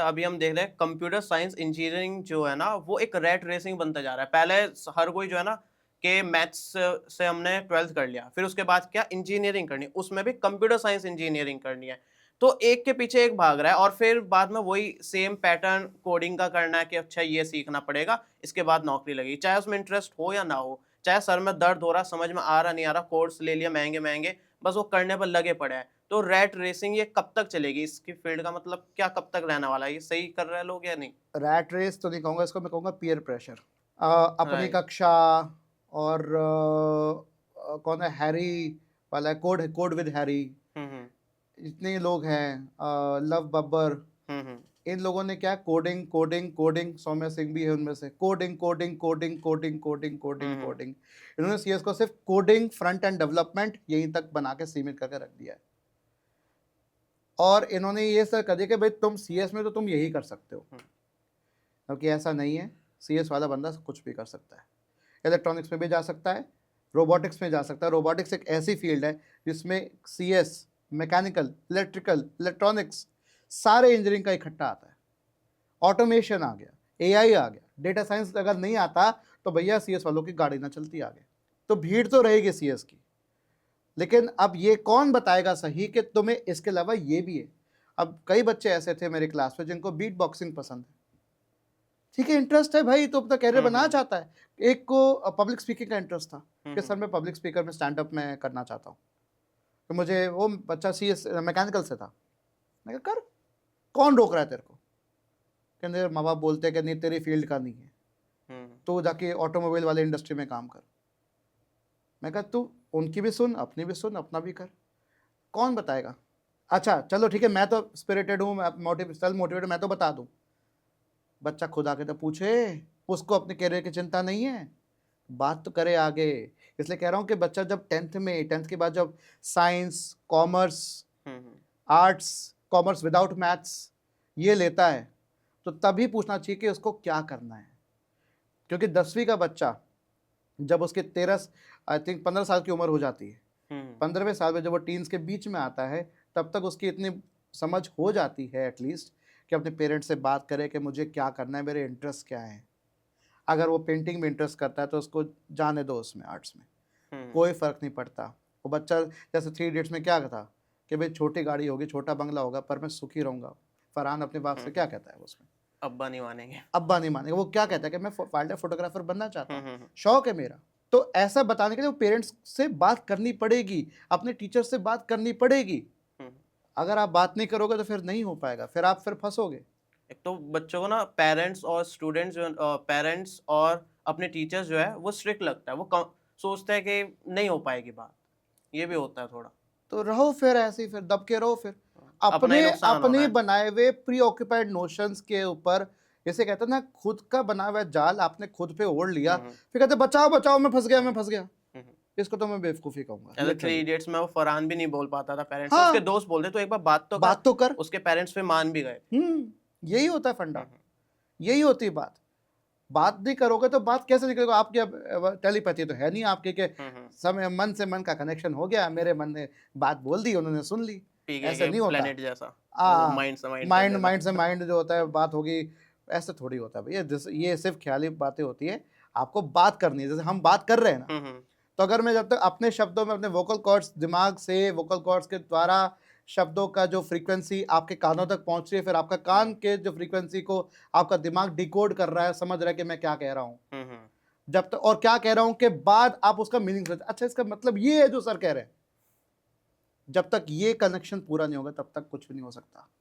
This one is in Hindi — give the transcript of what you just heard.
अभी हम देख रहे हैं कंप्यूटर साइंस इंजीनियरिंग जो है ना वो एक रैट रेसिंग बनता जा रहा है। पहले हर कोई जो है ना कि मैथ्स से हमने 12th कर लिया, फिर उसके बाद क्या इंजीनियरिंग करनी है, उसमें भी कंप्यूटर साइंस इंजीनियरिंग करनी है। तो एक के पीछे एक भाग रहा है और फिर बाद में वही सेम पैटर्न कोडिंग का करना है कि अच्छा ये सीखना पड़ेगा, इसके बाद नौकरी लगेगी। चाहे उसमें इंटरेस्ट हो या ना हो, चाहे सर में दर्द हो रहा, समझ में आ रहा नहीं आ रहा, कोर्स ले लिया महँगे-महँगे, बस वो करने पर लगे पड़े हैं। तो रैट रेसिंग ये कब तक चलेगी? इसकी फील्ड का मतलब क्या कब तक रहने वाला है? ये सही कर रहे हैं लोग या नहीं? रैट रेस तो नहीं कहूँगा इसको, मैं कहूँगा पीयर प्रेशर। अपनी राइट। कक्षा और कौन है हैरी वाला, कोड कोड विद हैरी, हुँ, हुँ। इतने लोग हैं, लव बब्बर, हुँ, हुँ। इन लोगों ने क्या coding coding coding, Saumya Singh भी है उनमें से, coding coding coding coding coding हुँ, कोडिंग हुँ। कोडिंग। इन्होंने सीएस को सिर्फ कोडिंग फ्रंट एंड डेवलपमेंट यहीं तक बना के सीमित करके रख दिया है। और इन्होंने ये सर कर दिया कि भाई तुम सीएस में तो तुम यही कर सकते हो, हुँ। क्योंकि ऐसा नहीं है। सीएस वाला बंदा कुछ भी कर सकता है, इलेक्ट्रॉनिक्स में भी जा सकता है, रोबोटिक्स में जा सकता है। रोबोटिक्स एक ऐसी फील्ड है जिसमें सीएस, मैकेनिकल, इलेक्ट्रिकल, इलेक्ट्रॉनिक्स, सारे इंजीनियरिंग का इकट्ठा आता है। ऑटोमेशन आ गया, एआई आ गया, डेटा साइंस अगर नहीं आता तो भैया सीएस वालों की गाड़ी ना चलती आगे। तो भीड़ तो रहेगी सीएस की, लेकिन अब ये कौन बताएगा सही कि तुम्हें इसके अलावा ये भी है। अब कई बच्चे ऐसे थे मेरी क्लास में जिनको बीट बॉक्सिंग पसंद है, ठीक है, इंटरेस्ट है भाई, तो अपना कैरियर हुँ, बनाना हुँ। एक को पब्लिक स्पीकिंग का इंटरेस्ट था हुँ, कि सर हुँ। मैं पब्लिक स्पीकर में स्टैंड अप में करना चाहता हूँ, तो मुझे वो बच्चा सीएस मैकेनिकल से था। मैं कहा कर, कौन रोक रहा है तेरे को? कहते माँ बाप बोलते हैं कि नहीं तेरी फील्ड का नहीं है, हुँ। तो जाके ऑटोमोबाइल वाले इंडस्ट्री में काम कर। मैं कहा तू उनकी भी सुन, अपनी भी सुन, अपना भी कर, कौन बताएगा? अच्छा चलो ठीक है, मैं तो स्पिरिटेड हूँ, मोटिव सेल्फ मोटिवेटेड, मैं तो बता दूँ। बच्चा खुद आके तो पूछे, उसको अपने करियर की चिंता नहीं है, बात तो करे आगे। इसलिए कह रहा हूँ कि बच्चा जब टेंथ के बाद जब साइंस, कॉमर्स, हुँ, हुँ। आर्ट्स, कॉमर्स विदाउट मैथ्स ये लेता है, तो तभी पूछना चाहिए कि उसको क्या करना है। क्योंकि 10वीं का बच्चा जब उसके 13 आई थिंक 15 साल की उम्र हो जाती है, हुँ, हुँ। 15वें साल में जब वो टीन्स के बीच में आता है, तब तक उसकी इतनी समझ हो जाती है एटलीस्ट कि अपने पेरेंट्स से बात करे कि मुझे क्या करना है, मेरे इंटरेस्ट क्या हैं। अगर वो पेंटिंग में इंटरेस्ट करता है तो उसको जाने दो उसमें, आर्ट्स में, हुँ, कोई फ़र्क नहीं पड़ता। वो बच्चा जैसे थ्री इडियट्स में क्या था कि भाई छोटी गाड़ी होगी, छोटा बंगला होगा, पर मैं सुखी रहूँगा। फरहान अपने बाप हुँ, से क्या हुँ। कहता है उसमें? अब्बा नहीं मानेंगे। अब्बा नहीं मानेगा, वो क्या कहता है कि मैं वाइल्ड लाइफ फोटोग्राफर बनना चाहता हुँ, हूँ, हुँ, हुँ। शौक है मेरा। तो ऐसा बताने के लिए वो पेरेंट्स से बात करनी पड़ेगी, अपने टीचर से बात करनी पड़ेगी। हुँ। अगर आप बात नहीं करोगे तो फिर नहीं हो पाएगा, फिर आप फिर फँसोगे। एक तो बच्चों को ना पेरेंट्स और स्टूडेंट्स जो पेरेंट्स और अपने टीचर्स जो है वो स्ट्रिक्ट लगता है। वो क सोचते हैं कि नहीं हो पाएगी बात। ये भी होता है थोड़ा। तो रहो फिर ऐसे ही, फिर दब के रहो फिर। हाँ, अपना ही अपने नुकसान हो रहा अपने है। बनाए हुए प्रीऑक्युपाइड नोशंस के ऊपर, जैसे कहते हैं ना, खुद का बना हुआ जाल आपने खुद पे ओढ़ लिया, हुँ, हुँ। फिर कहते बचाओ बचाओ मैं फँस गया, हुँ, मैं हुँ। फँस गया। हुँ, हुँ। इसको तो मैं बेवकूफ़ी कहूँगा जैसे थ्री लिटरली। इडियट्स में वो फरहान भी नहीं बोल पाता था पेरेंट्स से, उसके हाँ, दोस्त बोलते तो एक बार बात तो कर, बात तो कर। उसके पेरेंट्स फिर मान भी गए। यही होता है फंडा, हुँ, हुँ। यही होती है बात। बात नहीं करोगे तो बात कैसे निकलेगा? आपकी अब टेलीपैथी तो है नहीं आपकी कि हुँ, हुँ। समय मन से मन का कनेक्शन हो गया, मेरे मन ने बात बोल दी, उन्होंने सुन ली। पीके ऐसे के नहीं होता। प्लैनेट जैसा, वो हाँ, माइंड से माइंड कर माइंड लेता। माइंड से माइंड जो होता है, बात होगी, ऐसे थोड़ी होता है भैया। ये सिर्फ ख्याली बातें होती है, आपको बात करनी है। जैसे हम बात कर रहे हैं ना, हुँ, हुँ। तो अगर मैं जब तक अपने शब्दों में, अपने वोकल कॉर्ड्स दिमाग से, वोकल कॉर्ड्स के द्वारा शब्दों का जो फ्रीक्वेंसी आपके कानों तक पहुंच रही है, फिर आपका कान हुँ। के जो फ्रीक्वेंसी को आपका दिमाग डिकोड कर रहा है, समझ रहा है कि मैं क्या कह रहा हूँ, हुँ, हुँ। जब तक और क्या कह रहा हूँ के बाद आप उसका मीनिंग समझ, अच्छा इसका मतलब ये है जो सर कह रहे हैं। जब तक ये कनेक्शन पूरा नहीं होगा तब तक कुछ भी नहीं हो सकता।